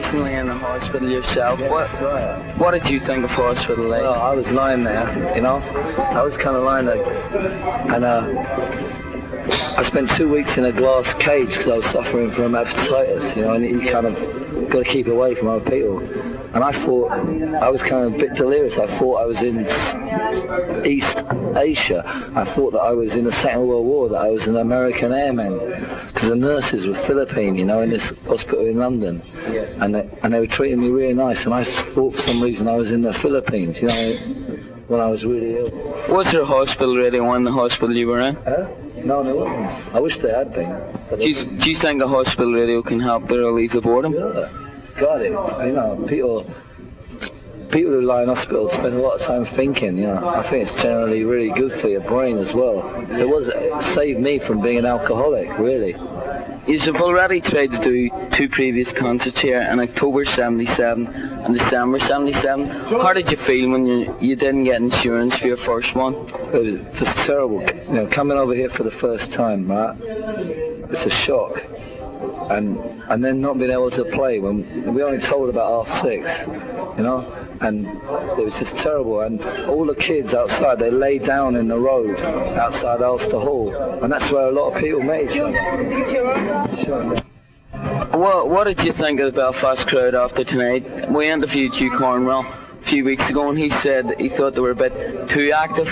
recently in the hospital yourself. Yeah, that's right. What did you think of Hospital Life? Well, I was lying there, you know. I was kind of lying there, and I spent 2 weeks in a glass cage because I was suffering from hepatitis, you know, and you kind of got to keep away from other people. And I thought, I was kind of a bit delirious. I thought I was in East Asia. I thought that I was in the Second World War, that I was an American airman. Because the nurses were Philippine, you know, in this hospital in London. And they were treating me really nice. And I thought for some reason I was in the Philippines, you know, when I was really ill. Was there a hospital radio in the hospital you were in? No, there wasn't. I wish there had been. Do you think a hospital radio can help to relieve the boredom? Yeah. Got it. You know, people who lie in hospital spend a lot of time thinking, you know. I think it's generally really good for your brain as well. It saved me from being an alcoholic, really. You've already tried to do 2 previous concerts here in October 77 and December 77. How did you feel when you didn't get insurance for your first one? It was just terrible. You know, coming over here for the first time, right? It's a shock. And then not being able to play when we only told about 6:30, you know, and it was just terrible. And all the kids outside, they lay down in the road outside Ulster Hall, and that's where a lot of people met each other. Sure. What did you think of the Belfast crowd after tonight? We interviewed Hugh Cornwell a few weeks ago, and he said he thought they were a bit too active.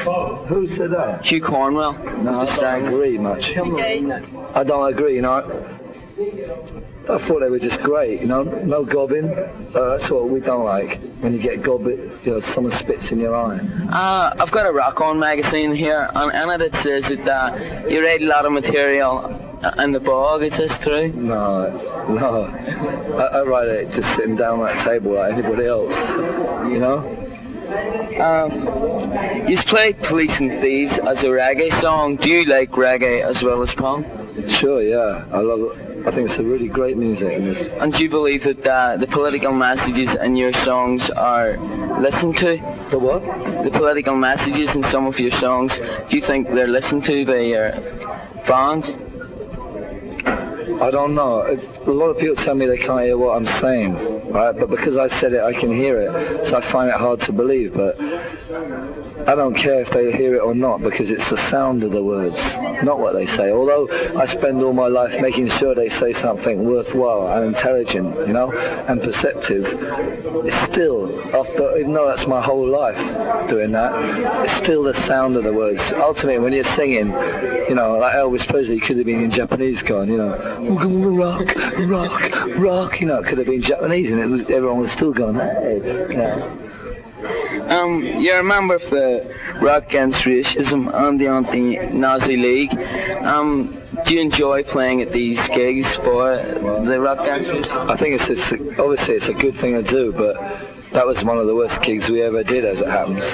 Who said that? Hugh Cornwell. No, I don't agree much. I don't agree, you know. I thought they were just great, you know, no gobbing. That's what we don't like, when you get gobbing, you know, someone spits in your eye. I've got a Rock On magazine here, and in it says that you write a lot of material in the bog. Is this true? No. I write it just sitting down at a table like anybody else, you know. You've played Police and Thieves as a reggae song. Do you like reggae as well as punk? Sure, yeah, I love it. I think it's a really great music. And do you believe that the political messages in your songs are listened to? The what? The political messages in some of your songs, do you think they're listened to by your fans? I don't know. A lot of people tell me they can't hear what I'm saying, right? But because I said it, I can hear it. So I find it hard to believe, but I don't care if they hear it or not, because it's the sound of the words, not what they say. Although I spend all my life making sure they say something worthwhile and intelligent, you know, and perceptive, it's still, even though that's my whole life doing that, it's still the sound of the words. Ultimately, when you're singing, you know, like Elvis Presley could have been in Japanese going, you know, we're gonna rock, rock, rock, you know, it could have been Japanese, and everyone was still going, hey, you know. You're a member of the Rock Against Racism and the Anti-Nazi League. Do you enjoy playing at these gigs for the Rock Against Racism? I think obviously it's a good thing to do, but that was one of the worst gigs we ever did, as it happens.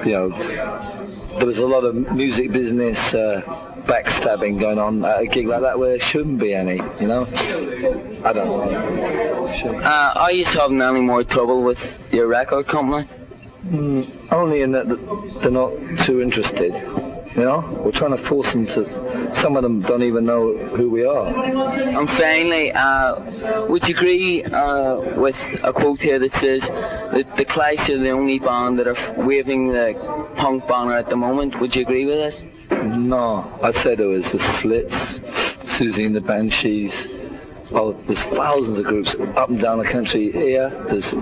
You know, there was a lot of music business backstabbing going on at a gig like that where there shouldn't be any, you know? I don't know. Are you having any more trouble with your record company? Only in that they're not too interested, you know? We're trying to force them to. Some of them don't even know who we are. And finally, would you agree with a quote here that says that the Clash are the only band that are waving the punk banner at the moment? Would you agree with this? No, I'd say there was the Slits, Susie and the Banshees. Oh, there's thousands of groups up and down the country.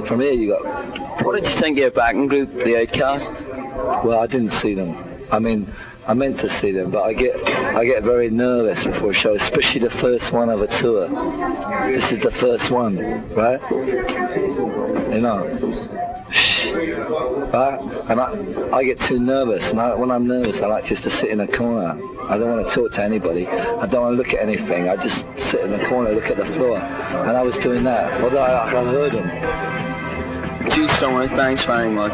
From here you got. What did you think of your backing group, The Outcast? Well, I didn't see them. I mean, I meant to see them, but I get very nervous before a show, especially the first one of a tour. This is the first one, right? You know. Right? And I get too nervous, and when I'm nervous I like just to sit in a corner. I don't want to talk to anybody, I don't want to look at anything, I just sit in the corner, look at the floor, and I was doing that, although I heard them. Strummer, thanks very much.